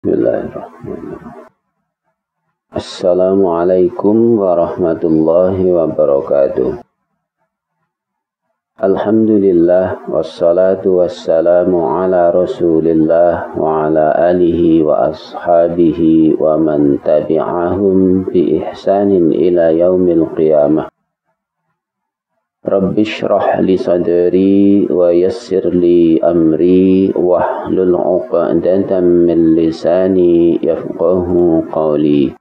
Bismillahirrahmanirrahim. Assalamualaikum warahmatullahi wabarakatuh. Alhamdulillah wassalatu wassalamu ala Rasulillah wa ala alihi wa ashabihi wa man tabi'ahum bi ihsanin ila yaumil qiyamah. Rabbi shrah li sadri wa yassir li amri wahlul 'uqdatam min lisani yafqahu qawli.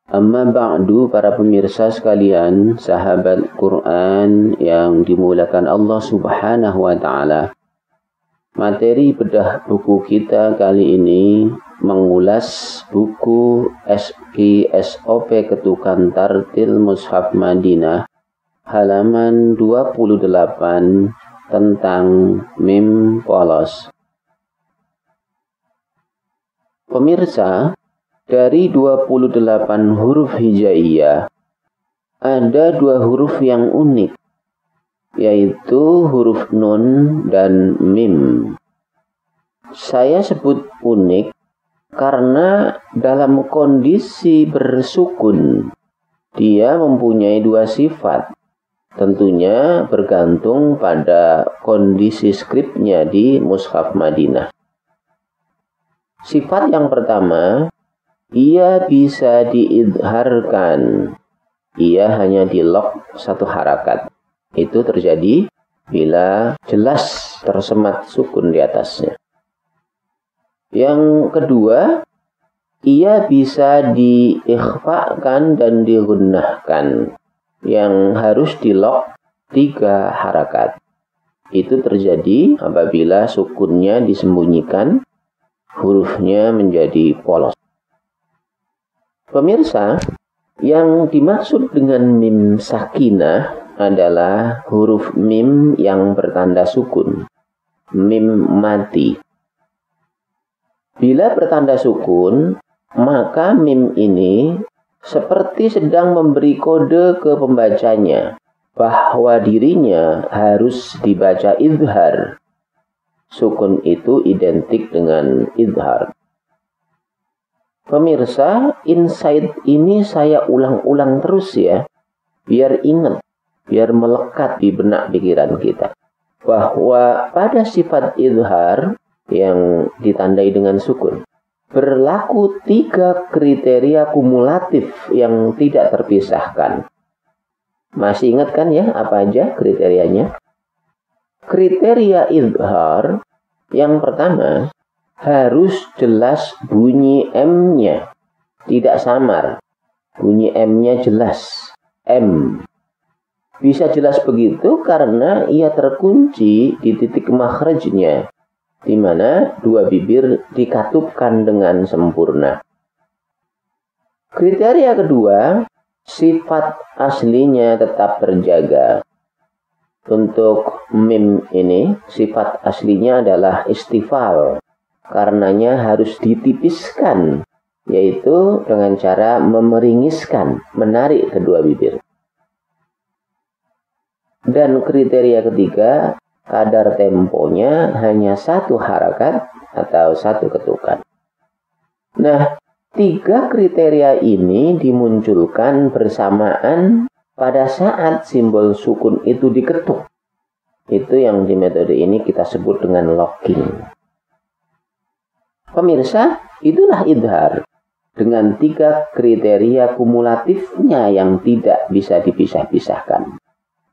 Amma ba'du, para pemirsa sekalian, sahabat Quran yang dimulakan Allah Subhanahu wa taala. Materi bedah buku kita kali ini mengulas buku SOP Ketukan Tartil Mushaf Madinah halaman 28 tentang mim polos. Pemirsa, dari 28 huruf hijaiyah ada 2 huruf yang unik, yaitu huruf nun dan mim. Saya sebut unik karena dalam kondisi bersukun dia mempunyai 2 sifat. Tentunya bergantung pada kondisi skripnya di Mushaf Madinah. Sifat yang pertama, ia bisa diidharkan. Ia hanya di lock 1 harakat. Itu terjadi bila jelas tersemat sukun di atasnya. Yang kedua, ia bisa diikhfakan dan digunnahkan, yang harus di lock 3 harakat. Itu terjadi apabila sukunnya disembunyikan, hurufnya menjadi polos. Pemirsa, yang dimaksud dengan mim sakinah adalah huruf mim yang bertanda sukun, mim mati. Bila bertanda sukun, maka mim ini seperti sedang memberi kode ke pembacanya bahwa dirinya harus dibaca idhar. Sukun itu identik dengan idhar. Pemirsa, insight ini saya ulang-ulang terus ya, biar ingat, biar melekat di benak pikiran kita, bahwa pada sifat idhar yang ditandai dengan sukun berlaku 3 kriteria kumulatif yang tidak terpisahkan. Masih ingat kan ya apa aja kriterianya? Kriteria idhar yang pertama, harus jelas bunyi M-nya, tidak samar. Bunyi M-nya jelas, M. Bisa jelas begitu karena ia terkunci di titik makhrajnya, di mana 2 bibir dikatupkan dengan sempurna. Kriteria kedua, sifat aslinya tetap terjaga. Untuk mim ini, sifat aslinya adalah istifal. Karenanya harus ditipiskan, yaitu dengan cara memeringiskan, menarik kedua bibir. Dan kriteria ketiga, kadar temponya hanya 1 harakat atau 1 ketukan. Nah, 3 kriteria ini dimunculkan bersamaan pada saat simbol sukun itu diketuk. Itu yang di metode ini kita sebut dengan locking. Pemirsa, itulah idhar dengan 3 kriteria kumulatifnya yang tidak bisa dipisah-pisahkan.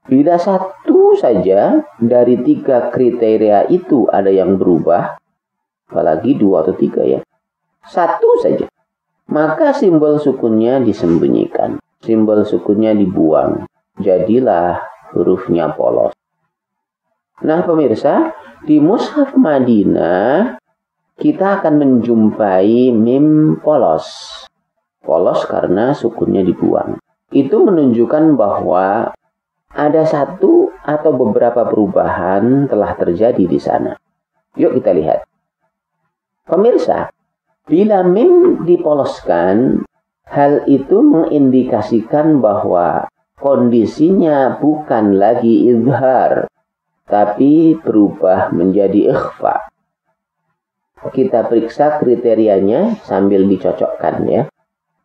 Bila 1 saja dari 3 kriteria itu ada yang berubah, apalagi 2 atau 3 ya, 1 saja, maka simbol sukunnya disembunyikan, simbol sukunnya dibuang, jadilah hurufnya polos. Nah pemirsa, di Mushaf Madinah kita akan menjumpai mim polos. Polos karena sukunnya dibuang. Itu menunjukkan bahwa ada 1 atau beberapa perubahan telah terjadi di sana. Yuk kita lihat. Pemirsa, bila mim dipoloskan, hal itu mengindikasikan bahwa kondisinya bukan lagi idhar, tapi berubah menjadi ikhfa. kita periksa kriterianya sambil dicocokkan ya.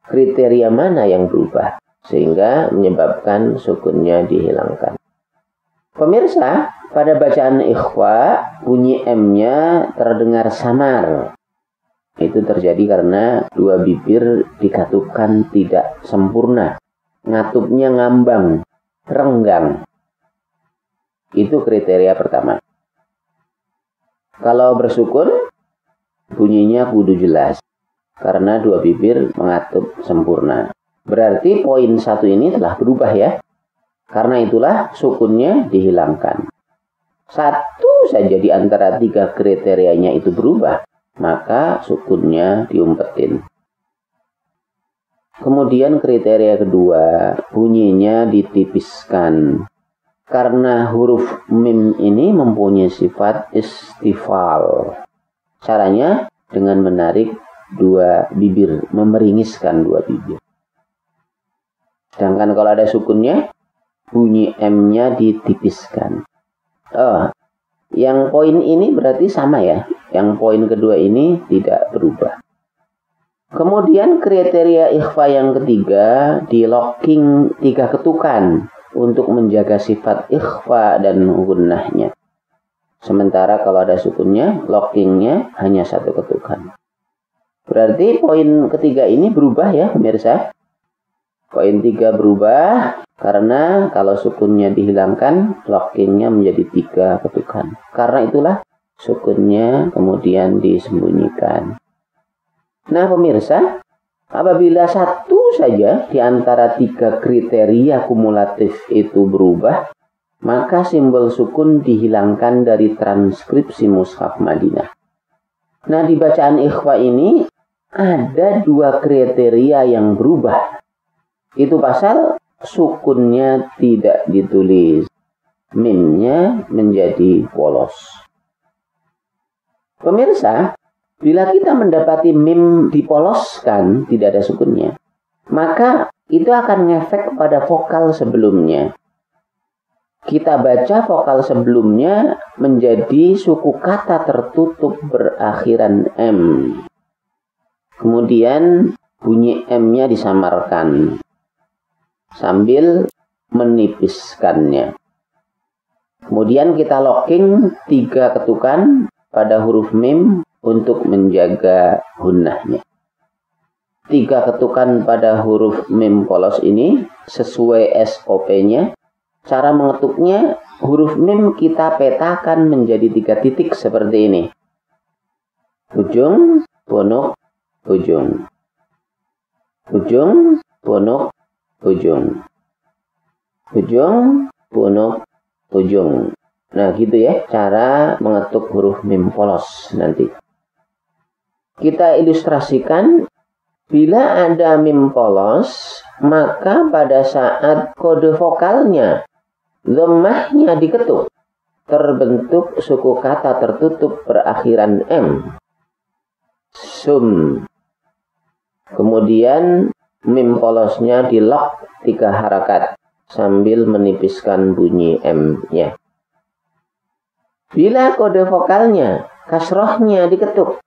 Kriteria mana yang berubah sehingga menyebabkan sukunnya dihilangkan. Pemirsa, pada bacaan ikhfa bunyi M-nya terdengar samar. Itu terjadi karena dua bibir dikatupkan tidak sempurna. Ngatupnya ngambang, renggang. Itu kriteria pertama. Kalau bersukun, bunyinya kudu jelas. Karena dua bibir mengatup sempurna. Berarti poin 1 ini telah berubah ya. Karena itulah sukunnya dihilangkan. 1 saja di antara 3 kriterianya itu berubah, maka sukunnya diumpetin. Kemudian kriteria kedua, bunyinya ditipiskan. Karena huruf mim ini mempunyai sifat istifal. Caranya dengan menarik dua bibir, memeringiskan dua bibir. Sedangkan kalau ada sukunnya, bunyi M-nya ditipiskan. Yang poin ini berarti sama ya. Yang poin kedua ini tidak berubah. Kemudian kriteria ikhfa yang ketiga, di locking 3 ketukan untuk menjaga sifat ikhfa dan gunnahnya. Sementara kalau ada sukunnya, lockingnya hanya 1 ketukan. Berarti poin ketiga ini berubah ya pemirsa. Poin 3 berubah karena kalau sukunnya dihilangkan, lockingnya menjadi 3 ketukan. Karena itulah sukunnya kemudian disembunyikan. Nah pemirsa, apabila 1 saja di antara 3 kriteria kumulatif itu berubah, maka simbol sukun dihilangkan dari transkripsi Mushaf Madinah. Nah di bacaan ikhfa ini ada 2 kriteria yang berubah. Itu pasal sukunnya tidak ditulis. Mimnya menjadi polos. Pemirsa, bila kita mendapati mim dipoloskan, tidak ada sukunnya, maka itu akan ngefek pada vokal sebelumnya. Kita baca vokal sebelumnya menjadi suku kata tertutup berakhiran M. Kemudian bunyi M-nya disamarkan sambil menipiskannya. Kemudian kita locking 3 ketukan pada huruf mim untuk menjaga gunnahnya. 3 ketukan pada huruf mim polos ini sesuai SOP-nya. Cara mengetuknya, huruf mim kita petakan menjadi 3 titik seperti ini. Ujung, punuk, ujung. Ujung, punuk, ujung. Ujung, punuk, ujung. Nah gitu ya cara mengetuk huruf mim polos nanti. Kita ilustrasikan, bila ada mim polos, maka pada saat kode vokalnya, dhammahnya diketuk, terbentuk suku kata tertutup berakhiran M. Sum. Kemudian mim polosnya di lock 3 harakat sambil menipiskan bunyi M-nya. Bila kode vokalnya, kasrohnya diketuk,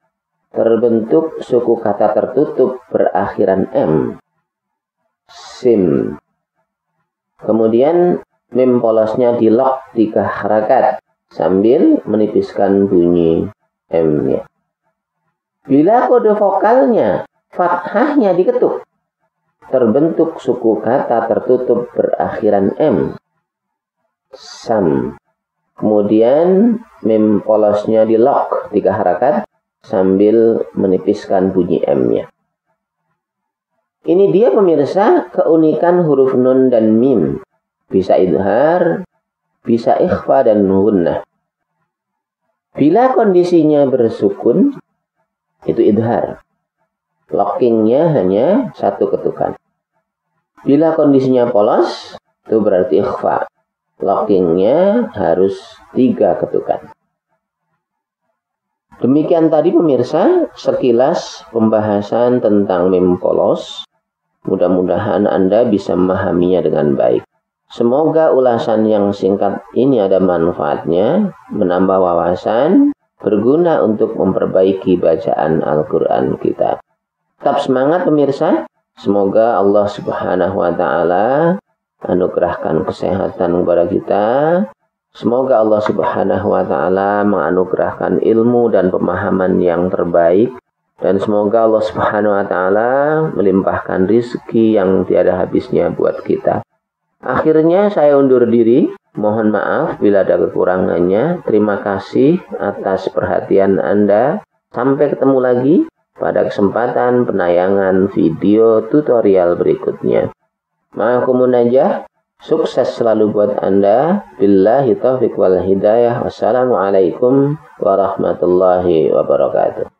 terbentuk suku kata tertutup berakhiran M. Sim. Kemudian mim polosnya di lock 3 harakat sambil menipiskan bunyi M-nya. Bila kode vokalnya, fathahnya diketuk, terbentuk suku kata tertutup berakhiran M. Sam. Kemudian mim polosnya di lock 3 harakat sambil menipiskan bunyi M-nya. Ini dia pemirsa keunikan huruf nun dan mim. Bisa idhar, bisa ikhfa dan gunnah. Bila kondisinya bersukun, itu idhar. Lockingnya hanya 1 ketukan. Bila kondisinya polos, itu berarti ikhfa. Lockingnya harus 3 ketukan. Demikian tadi pemirsa sekilas pembahasan tentang mim polos. Mudah-mudahan Anda bisa memahaminya dengan baik. Semoga ulasan yang singkat ini ada manfaatnya, menambah wawasan, berguna untuk memperbaiki bacaan Al-Quran kita. Tetap semangat pemirsa. Semoga Allah Subhanahu wa Ta'ala anugerahkan kesehatan kepada kita. Semoga Allah Subhanahu wa Ta'ala menganugerahkan ilmu dan pemahaman yang terbaik. Dan semoga Allah Subhanahu wa Ta'ala melimpahkan rizki yang tiada habisnya buat kita. Akhirnya saya undur diri. Mohon maaf bila ada kekurangannya. Terima kasih atas perhatian Anda. Sampai ketemu lagi pada kesempatan penayangan video tutorial berikutnya. Ma'akumun najah. Sukses selalu buat Anda. Billahi taufiq wal hidayah. Wassalamualaikum warahmatullahi wabarakatuh.